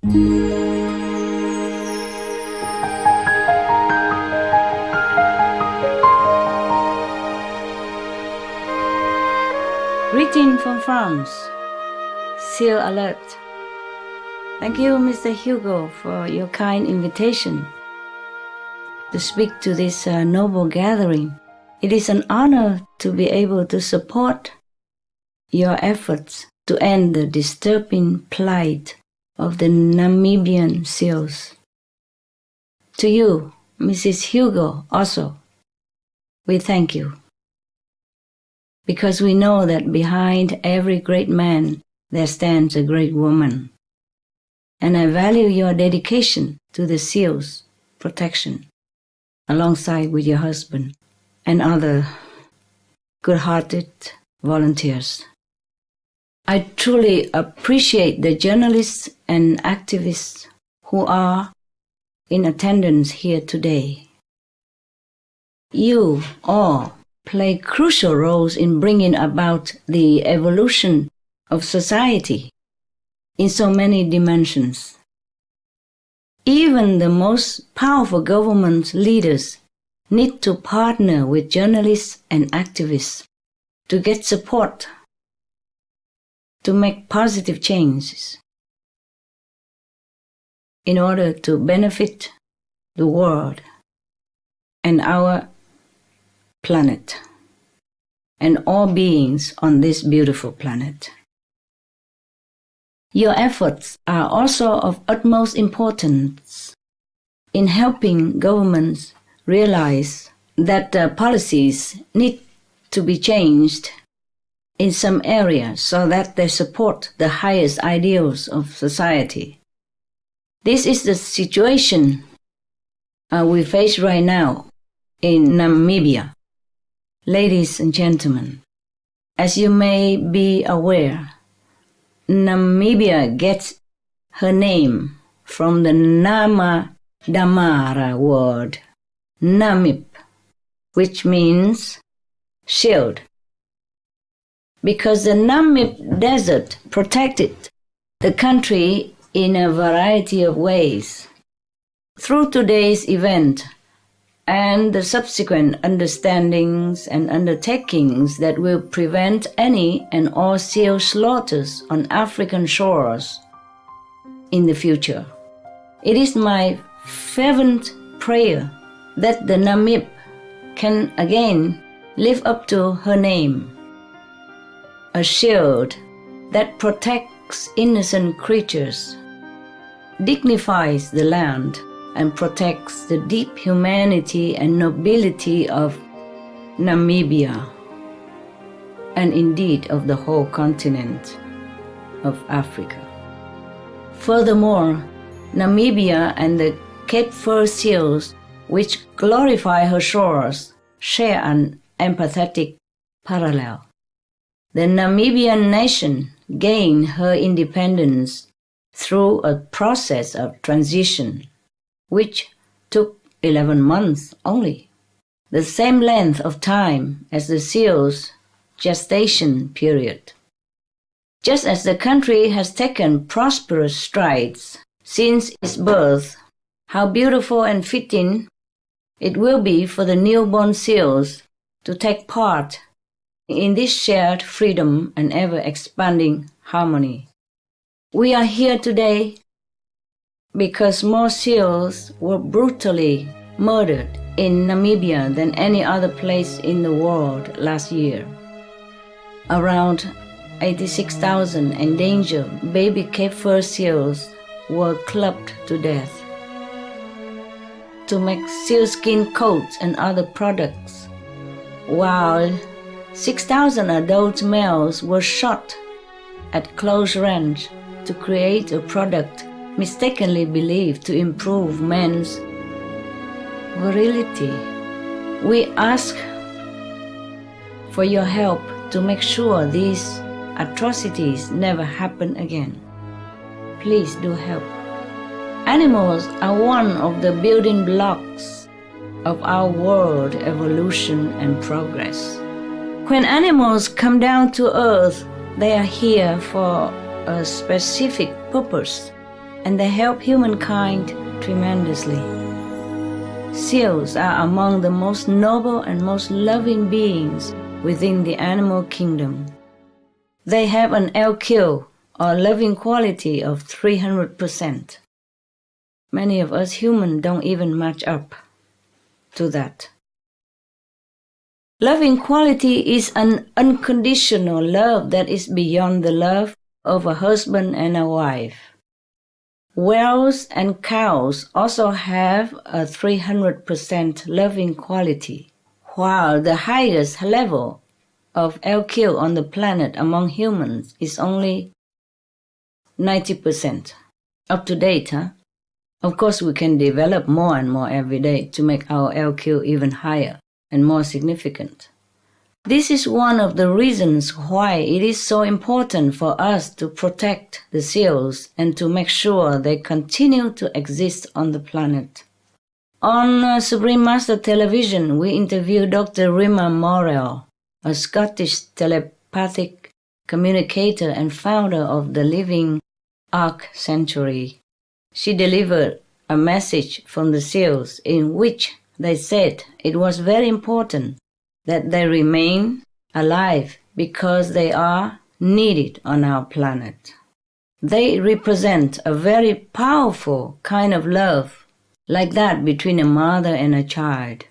Greeting from France. Seal alert. Thank you, Mr. Hugo, for your kind invitation to speak to this noble gathering. It is an honor to be able to support your efforts to end the disturbing plight of the Namibian seals. To you, Mrs. Hugo, also, we thank you. Because we know that behind every great man there stands a great woman. And I value your dedication to the seals' protection, alongside with your husband and other good-hearted volunteers. I truly appreciate the journalists and activists who are in attendance here today. You all play crucial roles in bringing about the evolution of society in so many dimensions. Even the most powerful government leaders need to partner with journalists and activists to get support to make positive changes in order to benefit the world and our planet and all beings on this beautiful planet. Your efforts are also of utmost importance in helping governments realize that policies need to be changed in some areas so that they support the highest ideals of society. This is the situation we face right now in Namibia. Ladies and gentlemen, as you may be aware, Namibia gets her name from the Nama Damara word, Namib, which means shield. Because the Namib Desert protected the country in a variety of ways. Through today's event and the subsequent understandings and undertakings that will prevent any and all seal slaughters on African shores in the future, it is my fervent prayer that the Namib can again live up to her name, a shield that protects innocent creatures, dignifies the land, and protects the deep humanity and nobility of Namibia, and indeed of the whole continent of Africa. Furthermore, Namibia and the Cape Fur seals, which glorify her shores, share an empathetic parallel. The Namibian nation gained her independence through a process of transition, which took 11 months only, the same length of time as the seal's gestation period. Just as the country has taken prosperous strides since its birth, how beautiful and fitting it will be for the newborn seals to take part in this shared freedom and ever-expanding harmony. We are here today because more seals were brutally murdered in Namibia than any other place in the world last year. Around 86,000 endangered baby Cape Fur seals were clubbed to death. To make sealskin coats and other products, while 6,000 adult males were shot at close range to create a product mistakenly believed to improve men's virility. We ask for your help to make sure these atrocities never happen again. Please do help. Animals are one of the building blocks of our world evolution and progress. When animals come down to earth, they are here for a specific purpose. and they help humankind tremendously. Seals are among the most noble and most loving beings within the animal kingdom. They have an LQ, or loving quality, of 300%. Many of us humans don't even match up to that. Loving quality is an unconditional love that is beyond the love of a husband and a wife. Whales and cows also have a 300% loving quality, while the highest level of LQ on the planet among humans is only 90%. Up to date, huh? Of course, we can develop more and more every day to make our LQ even higher and more significant. This is one of the reasons why it is so important for us to protect the seals and to make sure they continue to exist on the planet. On Supreme Master Television, we interviewed Dr. Rima Morel, a Scottish telepathic communicator and founder of the Living Ark Sanctuary. She delivered a message from the seals in which they said it was very important that they remain alive because they are needed on our planet. They represent a very powerful kind of love, like that between a mother and a child.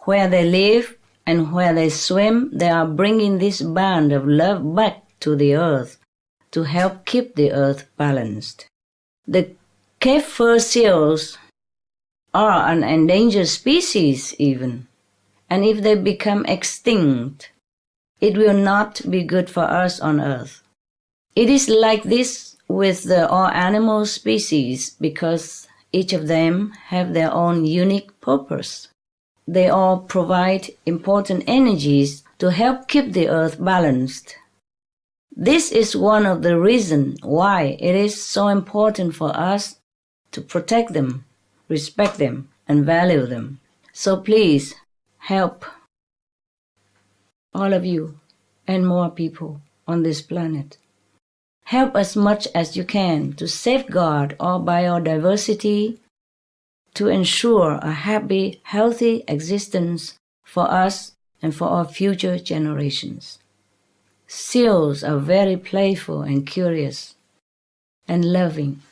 Where they live and where they swim, they are bringing this band of love back to the earth to help keep the earth balanced. The Cape fur seals are an endangered species even, and if they become extinct, it will not be good for us on Earth. It is like this with all animal species because each of them have their own unique purpose. They all provide important energies to help keep the Earth balanced. This is one of the reasons why it is so important for us to protect them, respect them, and value them. So please, help all of you and more people on this planet. Help as much as you can to safeguard our biodiversity, to ensure a happy, healthy existence for us and for our future generations. Seals are very playful and curious and loving,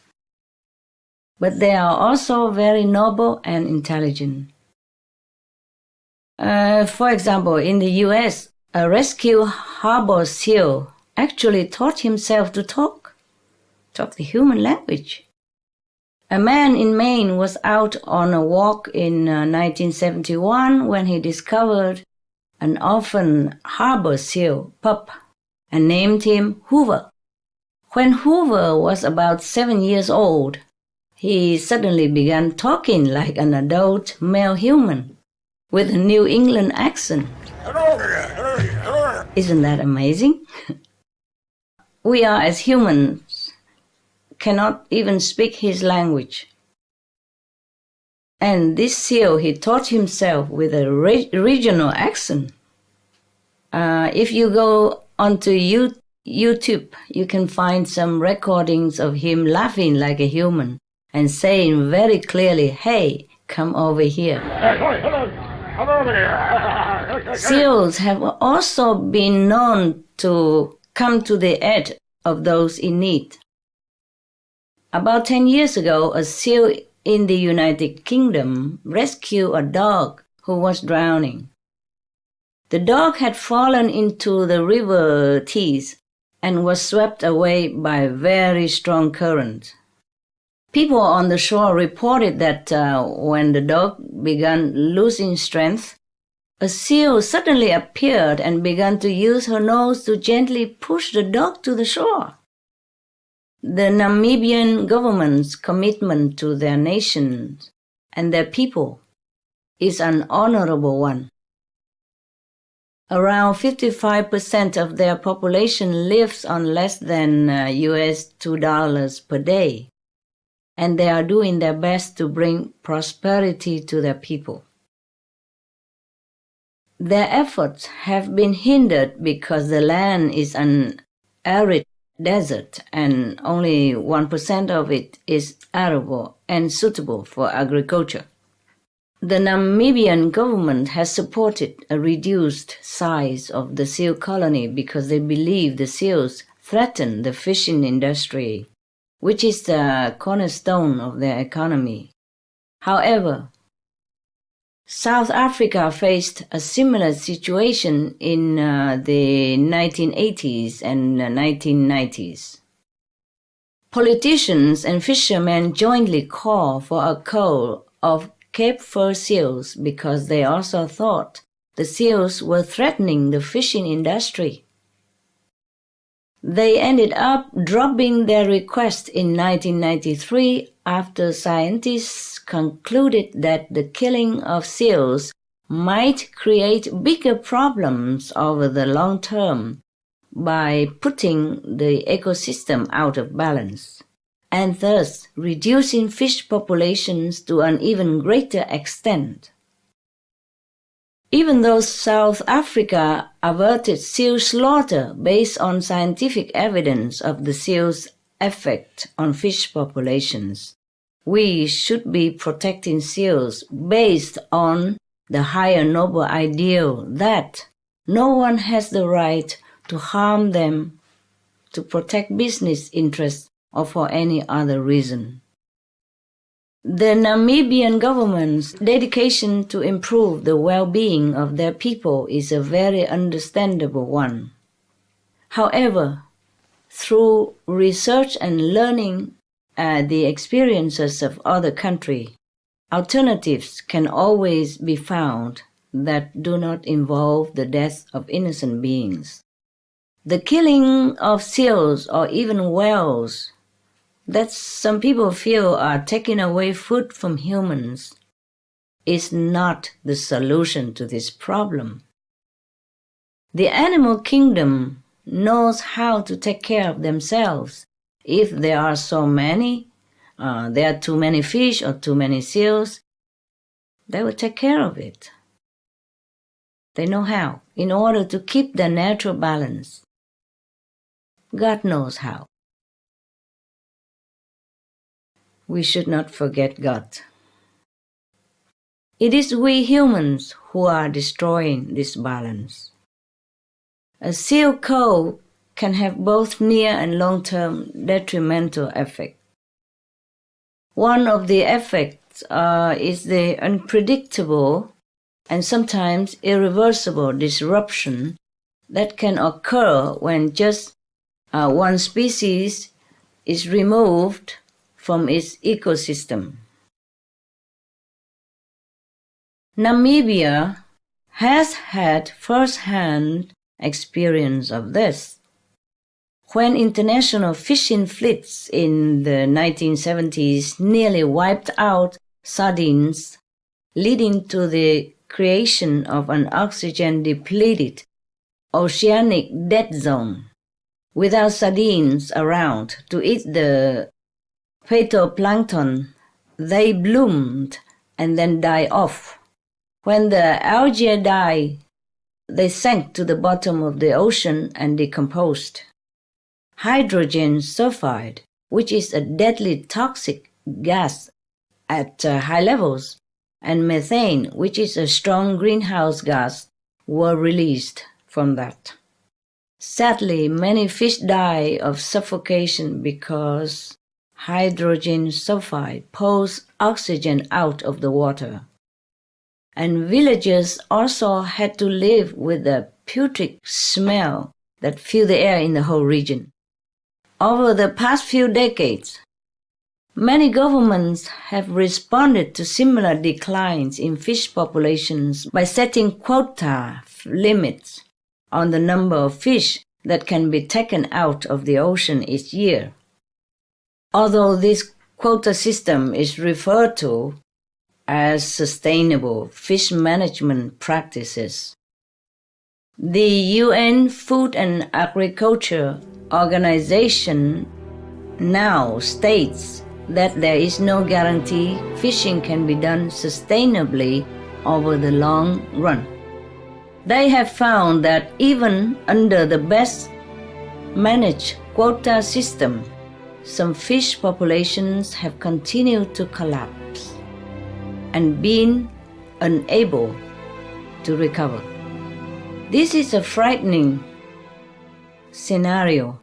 but they are also very noble and intelligent. For example, in the U.S., a rescue harbor seal actually taught himself to talk the human language. A man in Maine was out on a walk in 1971 when he discovered an orphan harbor seal pup and named him Hoover. When Hoover was about 7 years old, he suddenly began talking like an adult male human with a New England accent. Isn't that amazing? We are, as humans, cannot even speak his language. And this seal, he taught himself with a regional accent. If you go onto YouTube, you can find some recordings of him laughing like a human and saying very clearly, "Hey, come over here." Seals have also been known to come to the aid of those in need. About 10 years ago, a seal in the United Kingdom rescued a dog who was drowning. The dog had fallen into the river Tees and was swept away by a very strong current. People on the shore reported that when the dog began losing strength, a seal suddenly appeared and began to use her nose to gently push the dog to the shore. The Namibian government's commitment to their nation and their people is an honorable one. Around 55% of their population lives on less than US $2 per day, and they are doing their best to bring prosperity to their people. Their efforts have been hindered because the land is an arid desert and only 1% of it is arable and suitable for agriculture. The Namibian government has supported a reduced size of the seal colony because they believe the seals threaten the fishing industry, which is the cornerstone of their economy. However, South Africa faced a similar situation in the 1980s and 1990s. Politicians and fishermen jointly called for a cull of Cape Fur seals because they also thought the seals were threatening the fishing industry. They ended up dropping their request in 1993 after scientists concluded that the killing of seals might create bigger problems over the long term by putting the ecosystem out of balance, and thus reducing fish populations to an even greater extent. Even though South Africa averted seal slaughter based on scientific evidence of the seal's effect on fish populations, we should be protecting seals based on the higher noble ideal that no one has the right to harm them, to protect business interests, or for any other reason. The Namibian government's dedication to improve the well-being of their people is a very understandable one. However, through research and learning the experiences of other countries, alternatives can always be found that do not involve the death of innocent beings. The killing of seals or even whales that some people feel are taking away food from humans is not the solution to this problem. The animal kingdom knows how to take care of themselves. If there are so many, there are too many fish or too many seals, they will take care of it. They know how, in order to keep the natural balance. God knows how. We should not forget God. It is we humans who are destroying this balance. A seal cull can have both near and long-term detrimental effects. One of the effects is the unpredictable and sometimes irreversible disruption that can occur when just one species is removed from its ecosystem. Namibia has had first-hand experience of this. When international fishing fleets in the 1970s nearly wiped out sardines, leading to the creation of an oxygen-depleted oceanic dead zone. Without sardines around to eat the phytoplankton, they bloomed and then died off. When the algae died, they sank to the bottom of the ocean and decomposed. Hydrogen sulfide, which is a deadly toxic gas at high levels, and methane, which is a strong greenhouse gas, were released from that. Sadly, many fish die of suffocation because hydrogen sulfide pulls oxygen out of the water. And villagers also had to live with the putrid smell that filled the air in the whole region. Over the past few decades, many governments have responded to similar declines in fish populations by setting quota limits on the number of fish that can be taken out of the ocean each year. Although this quota system is referred to as sustainable fish management practices, the UN Food and Agriculture Organization now states that there is no guarantee fishing can be done sustainably over the long run. They have found that even under the best managed quota system, some fish populations have continued to collapse and been unable to recover. This is a frightening scenario,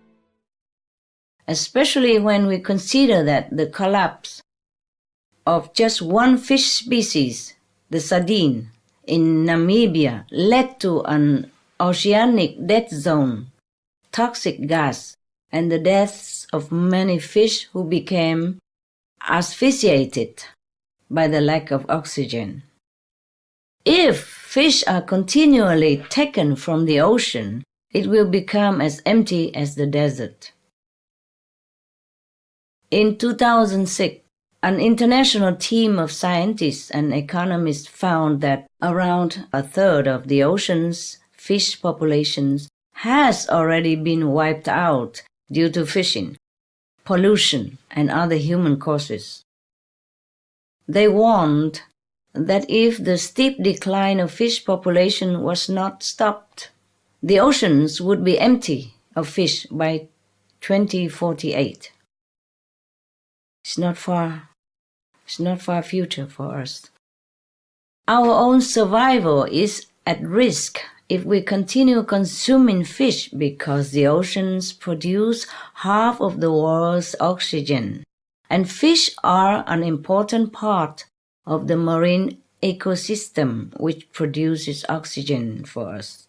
especially when we consider that the collapse of just one fish species, the sardine, in Namibia led to an oceanic death zone, toxic gas, and the deaths of many fish who became asphyxiated by the lack of oxygen. If fish are continually taken from the ocean, it will become as empty as the desert. In 2006, an international team of scientists and economists found that around a third of the ocean's fish populations has already been wiped out due to fishing, pollution, and other human causes. They warned that if the steep decline of fish population was not stopped, the oceans would be empty of fish by 2048. It's not far future for us. Our own survival is at risk if we continue consuming fish because the oceans produce half of the world's oxygen, and fish are an important part of the marine ecosystem which produces oxygen for us.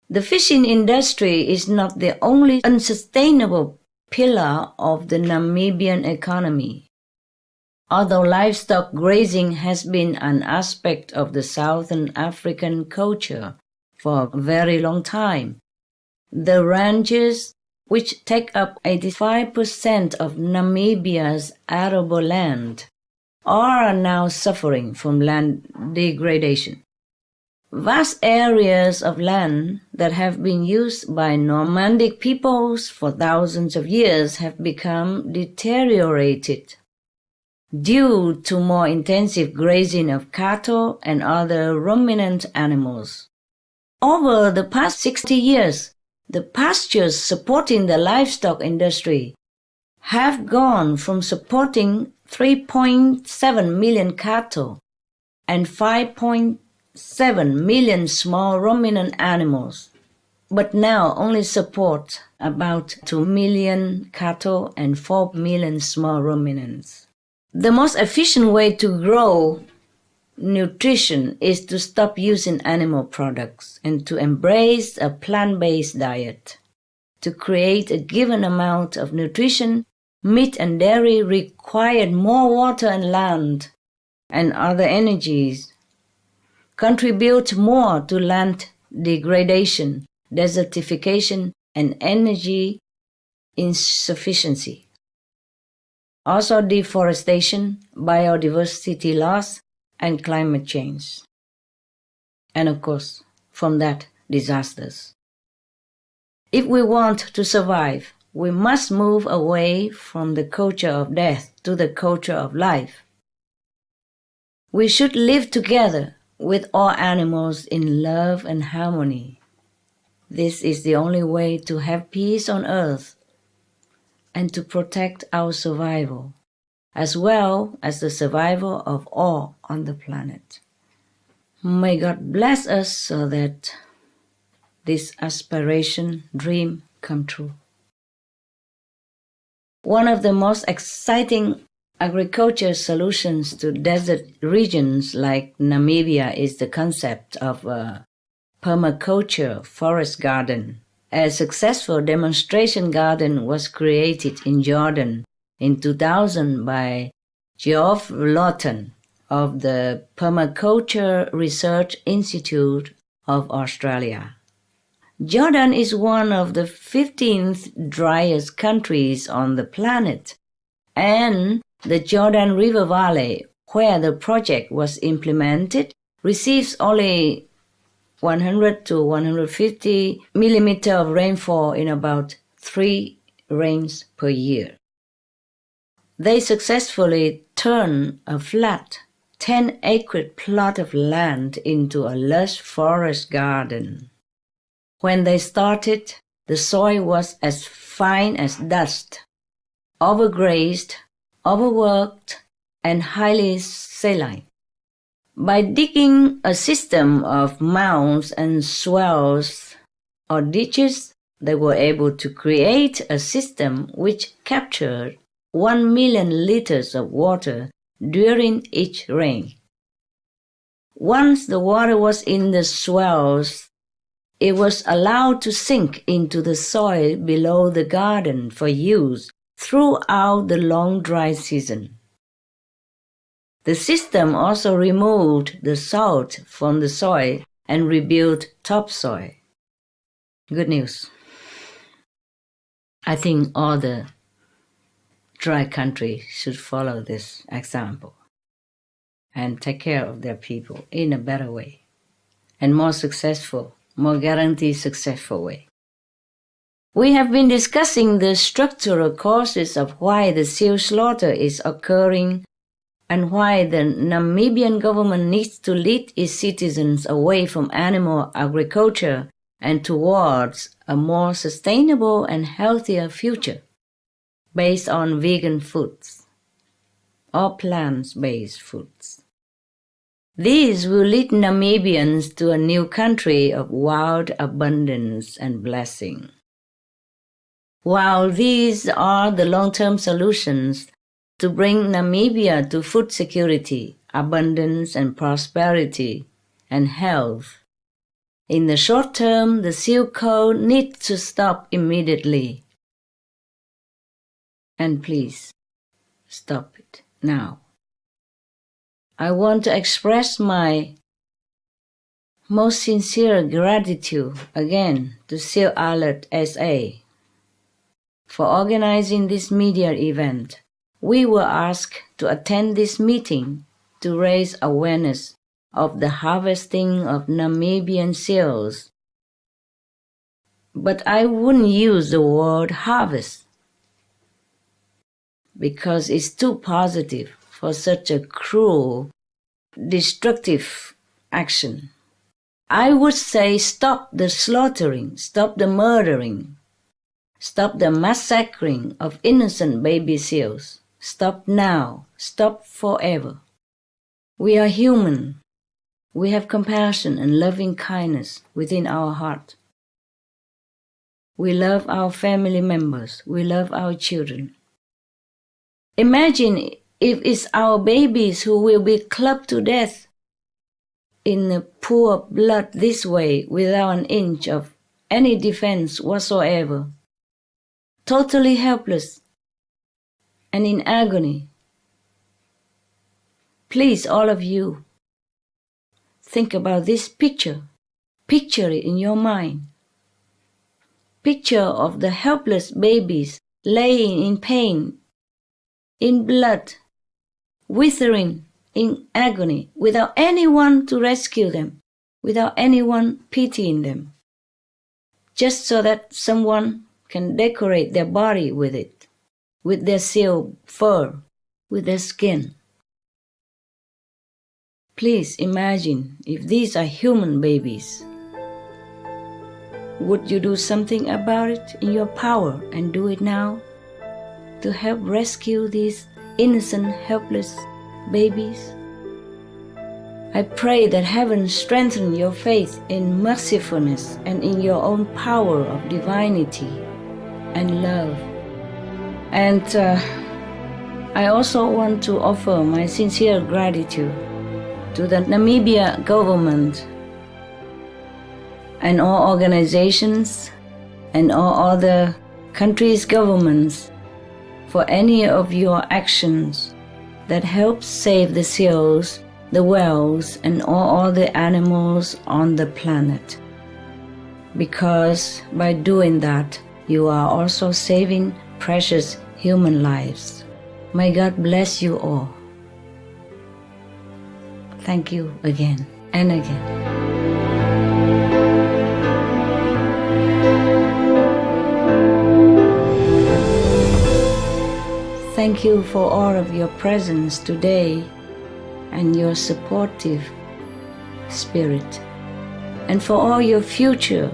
The fishing industry is not the only unsustainable pillar of the Namibian economy. Although livestock grazing has been an aspect of the Southern African culture for a very long time, the ranches, which take up 85% of Namibia's arable land, are now suffering from land degradation. Vast areas of land that have been used by nomadic peoples for thousands of years have become deteriorated due to more intensive grazing of cattle and other ruminant animals. Over the past 60 years, the pastures supporting the livestock industry have gone from supporting 3.7 million cattle and 5.7 million small ruminant animals, but now only support about 2 million cattle and 4 million small ruminants. The most efficient way to grow nutrition is to stop using animal products and to embrace a plant-based diet. To create a given amount of nutrition, meat and dairy require more water and land and other energies, contribute more to land degradation, desertification, and energy insufficiency. Also deforestation, biodiversity loss, and climate change. And of course, from that, disasters. If we want to survive, we must move away from the culture of death to the culture of life. We should live together with all animals in love and harmony. This is the only way to have peace on earth and to protect our survival, as well as the survival of all on the planet. May God bless us so that this aspiration, dream, come true. One of the most exciting agriculture solutions to desert regions like Namibia is the concept of a permaculture forest garden. A successful demonstration garden was created in Jordan in 2000 by Geoff Lawton of the Permaculture Research Institute of Australia. Jordan is one of the 15th driest countries on the planet, and the Jordan River Valley, where the project was implemented, receives only 100 to 150 millimeters of rainfall in about 3 rains per year. They successfully turned a flat 10-acre plot of land into a lush forest garden. When they started, The soil was as fine as dust, overgrazed, overworked, and highly saline. By digging a system of mounds and swells or ditches, they were able to create a system which captured 1 million liters of water during each rain. Once the water was in the swells, it was allowed to sink into the soil below the garden for use throughout the long dry season. The system also removed the salt from the soil and rebuilt topsoil. Good news. I think all the dry countries should follow this example and take care of their people in a better way and more successful, more guaranteed successful way. We have been discussing the structural causes of why the seal slaughter is occurring and why the Namibian government needs to lead its citizens away from animal agriculture and towards a more sustainable and healthier future based on vegan foods or plant-based foods. These will lead Namibians to a new country of wild abundance and blessing. While these are the long-term solutions to bring Namibia to food security, abundance and prosperity, and health, in the short term, the seal code needs to stop immediately. And please, stop it now. I want to express my most sincere gratitude again to Seal Alert SA for organizing this media event. We were asked to attend this meeting to raise awareness of the harvesting of Namibian seals. But I wouldn't use the word harvest because it's too positive for such a cruel, destructive action. I would say stop the slaughtering, stop the murdering, stop the massacring of innocent baby seals. Stop now, stop forever. We are human. We have compassion and loving kindness within our heart. We love our family members. We love our children. Imagine if it's our babies who will be clubbed to death in the pool of blood this way without an inch of any defense whatsoever, totally helpless and in agony. Please, all of you, think about this picture. Picture it in your mind. Picture of the helpless babies laying in pain, in blood, withering in agony, without anyone to rescue them, without anyone pitying them, just so that someone can decorate their body with it, with their seal fur, with their skin. Please imagine if these are human babies. Would you do something about it in your power and do it now to help rescue these innocent, helpless babies? I pray that heaven strengthen your faith in mercifulness and in your own power of divinity and love. And I also want to offer my sincere gratitude to the Namibia government and all organizations and all other countries' governments for any of your actions that help save the seals, the whales, and all other animals on the planet. Because by doing that, you are also saving precious human lives. May God bless you all. Thank you again and again. Thank you for all of your presence today and your supportive spirit, and for all your future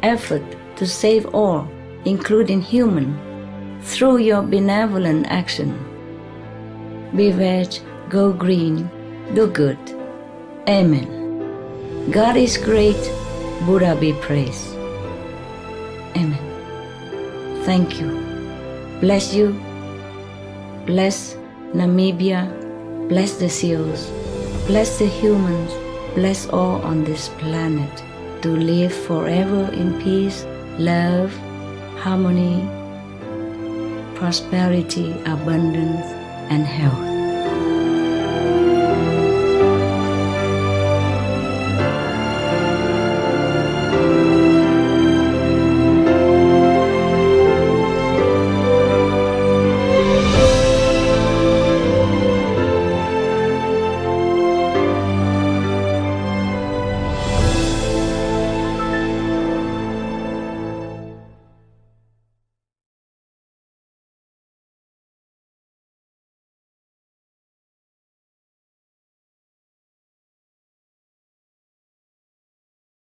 effort to save all, including human, through your benevolent action. Be veg, go green, do good. Amen. God is great, Buddha be praised. Amen. Thank you. Bless you. Bless Namibia. Bless the seals. Bless the humans. Bless all on this planet to live forever in peace, love, harmony, prosperity, abundance, and health.